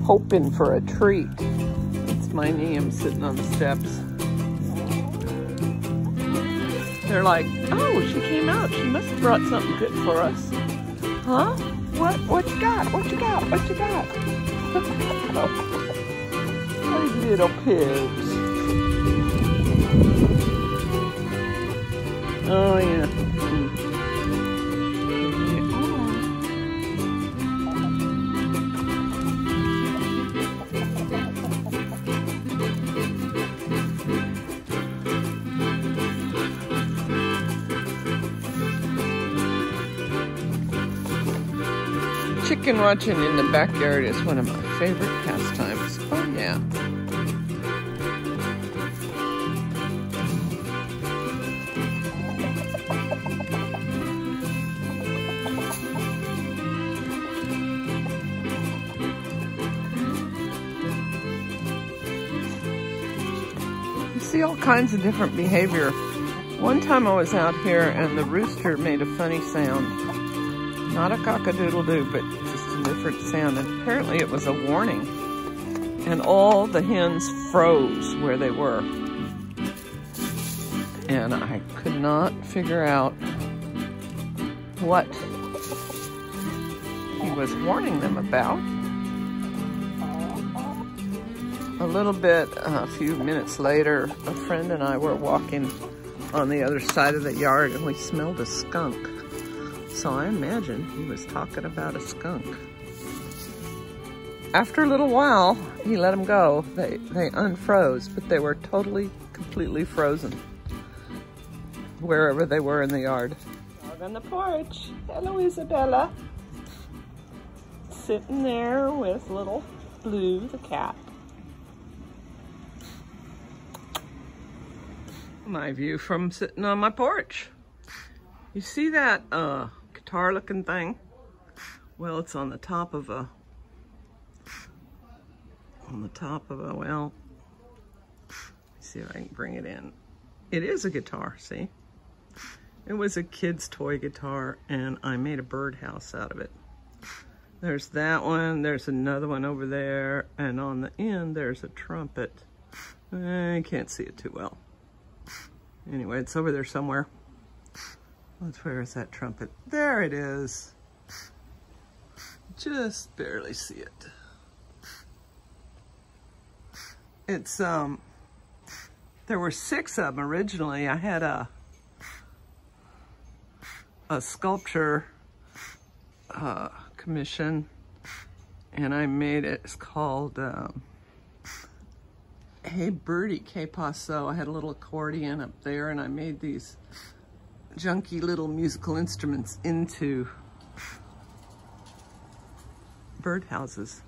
hoping for a treat. It's my Neum sitting on the steps. They're like, oh, she came out. She must have brought something good for us. Huh? What you got? What you got? What you got? Those little pigs. Oh, yeah. Chicken watching in the backyard is one of my favorite pastimes. Oh, yeah. You see all kinds of different behavior. One time I was out here and the rooster made a funny sound. Not a cock-a-doodle-doo, but just a different sound. And apparently it was a warning. And all the hens froze where they were. And I could not figure out what he was warning them about. A few minutes later, a friend and I were walking on the other side of the yard and we smelled a skunk. So I imagine he was talking about a skunk. After a little while, he let them go. They unfroze, but they were totally, completely frozen wherever they were in the yard. Dog on the porch. Hello, Isabella. Sitting there with little Blue, the cat. My view from sitting on my porch. You see that guitar looking thing? Well, it's on the top of a, well, let's see if I can bring it in. It is a guitar, see? It was a kid's toy guitar and I made a birdhouse out of it. There's that one, there's another one over there, and on the end there's a trumpet. I can't see it too well. Anyway, it's over there somewhere. Where is that trumpet? There it is. Just barely see it. It's, there were 6 of them originally. I had a sculpture commission, and I made it. It's called Hey Birdie, Que Paso. I had a little accordion up there, and I made these junky little musical instruments into birdhouses.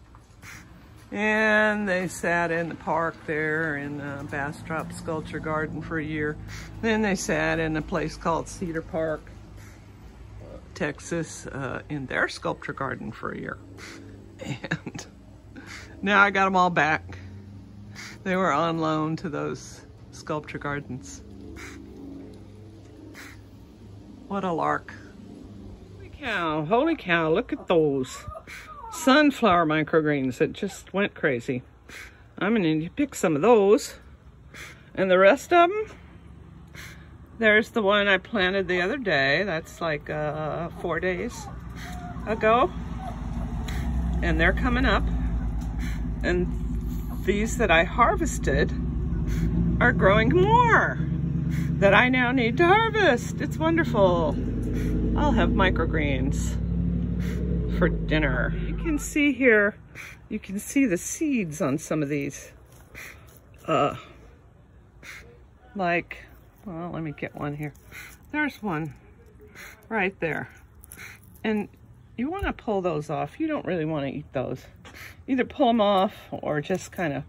And they sat in the park there in Bastrop Sculpture Garden for a year. Then they sat in a place called Cedar Park, Texas, in their sculpture garden for a year. And now I got them all back. They were on loan to those sculpture gardens. What a lark. Holy cow, look at those sunflower microgreens that just went crazy. I'm gonna need to pick some of those. And the rest of them, there's the one I planted the other day. That's like 4 days ago. And they're coming up. And these that I harvested are growing more that I now need to harvest. It's wonderful. I'll have microgreens for dinner. You can see here, you can see the seeds on some of these. Like, well, let me get one here. There's one right there. And you want to pull those off. You don't really want to eat those. Either pull them off or just kind of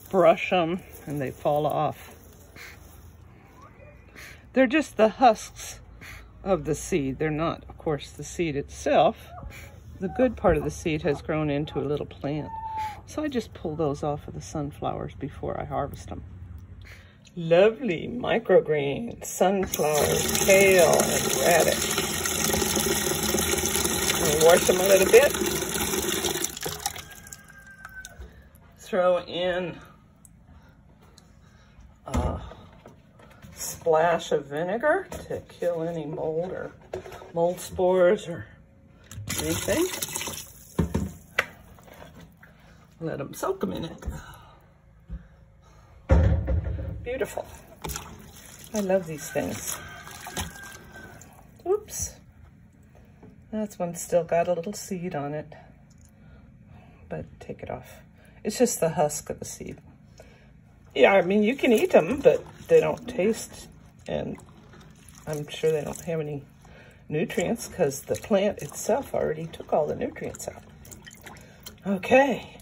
brush them and they fall off. They're just the husks of the seed. They're not, of course, the seed itself. The good part of the seed has grown into a little plant. So I just pull those off of the sunflowers before I harvest them. Lovely microgreens, sunflowers, kale, and radish. Wash them a little bit. throw in a splash of vinegar to kill any mold or mold spores or anything. Let them soak them in it. Beautiful. I love these things. Oops. That's one still got a little seed on it. But take it off. It's just the husk of the seed. Yeah, I mean, you can eat them, but they don't taste, and I'm sure they don't have any nutrients because the plant itself already took all the nutrients out. Okay.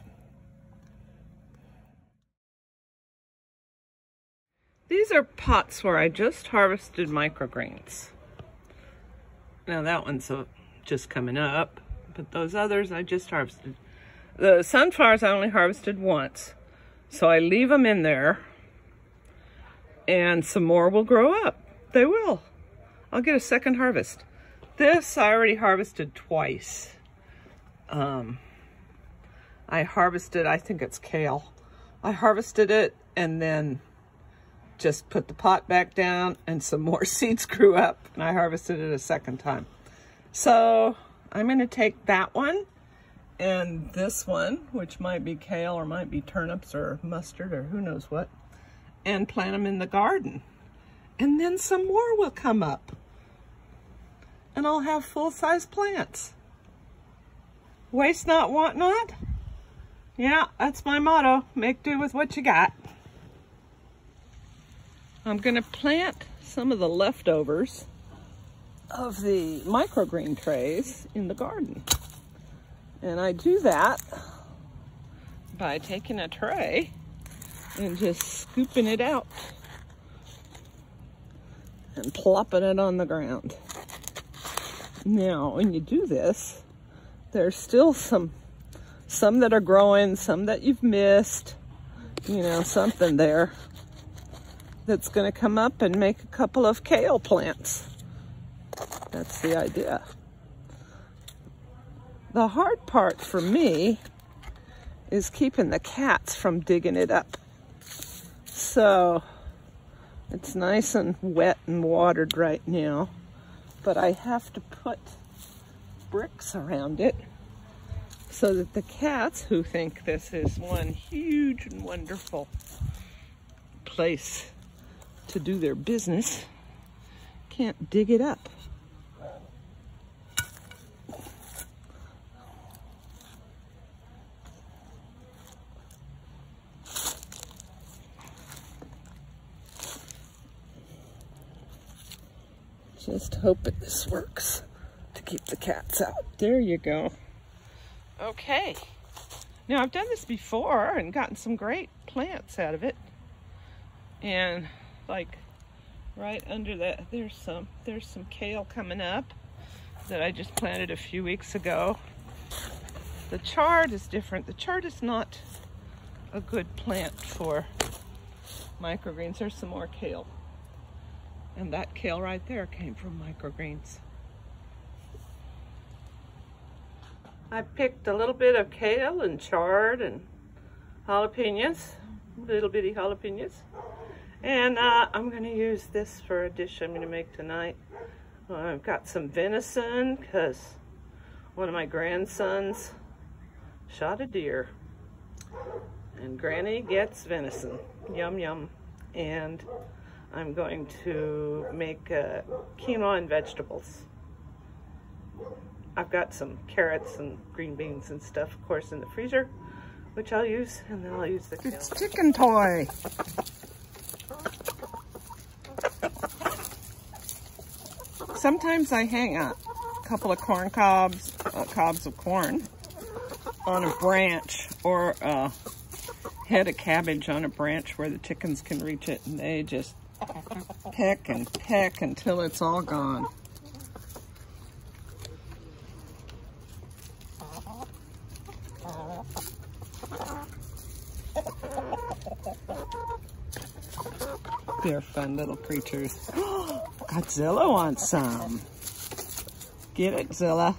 These are pots where I just harvested microgreens. Now that one's just coming up, but those others I just harvested. The sunflowers I only harvested once, so I leave them in there, and some more will grow up. They will. I'll get a second harvest. This I already harvested twice. I harvested, I think it's kale. I harvested it and then just put the pot back down and some more seeds grew up, and I harvested it a second time. So I'm gonna take that one and this one, which might be kale or might be turnips or mustard or who knows what, and plant them in the garden. And then some more will come up. And I'll have full-size plants. Waste not, want not. Yeah, that's my motto. Make do with what you got. I'm gonna plant some of the leftovers of the microgreen trays in the garden. And I do that by taking a tray and just scooping it out and plopping it on the ground. Now, when you do this, there's still some that are growing, some that you've missed, you know, something there that's gonna come up and make a couple of kale plants. That's the idea. The hard part for me is keeping the cats from digging it up. So it's nice and wet and watered right now, but I have to put bricks around it so that the cats, who think this is one huge and wonderful place to do their business, can't dig it up. Just hoping this works to keep the cats out. There you go. Okay. Now I've done this before and gotten some great plants out of it. And like right under that, there's some kale coming up that I just planted a few weeks ago. The chard is different. The chard is not a good plant for microgreens. There's some more kale. And that kale right there came from microgreens. I picked a little bit of kale and chard and jalapenos, little bitty jalapenos. And I'm gonna use this for a dish I'm gonna make tonight. I've got some venison because one of my grandsons shot a deer. And Granny gets venison, yum yum. And I'm going to make quinoa and vegetables. I've got some carrots and green beans and stuff, of course, in the freezer, which I'll use, and then I'll use the kale. It's chicken toy. Sometimes I hang a couple of corn cobs of corn on a branch, or a head of cabbage on a branch where the chickens can reach it, and they just peck and peck until it's all gone. They're fun little creatures. Godzilla wants some. Get it, Zilla.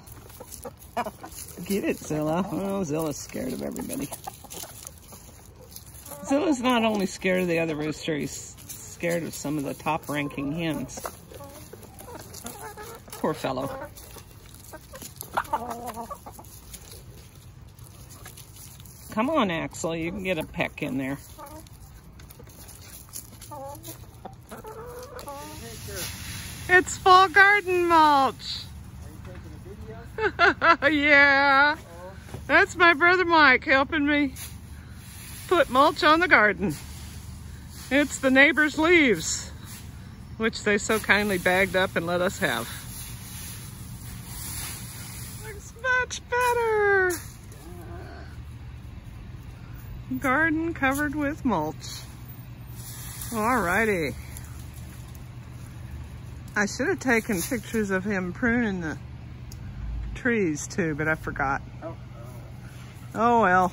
Get it, Zilla. Oh, Zilla's scared of everybody. Zilla's not only scared of the other rooster, he's scared of some of the top-ranking hens. Poor fellow. Come on, Axel, you can get a peck in there. It's full garden mulch. Yeah, that's my brother Mike helping me put mulch on the garden. It's the neighbor's leaves, which they so kindly bagged up and let us have. Looks much better. Garden covered with mulch. Alrighty. I should have taken pictures of him pruning the trees too, but I forgot. Oh well.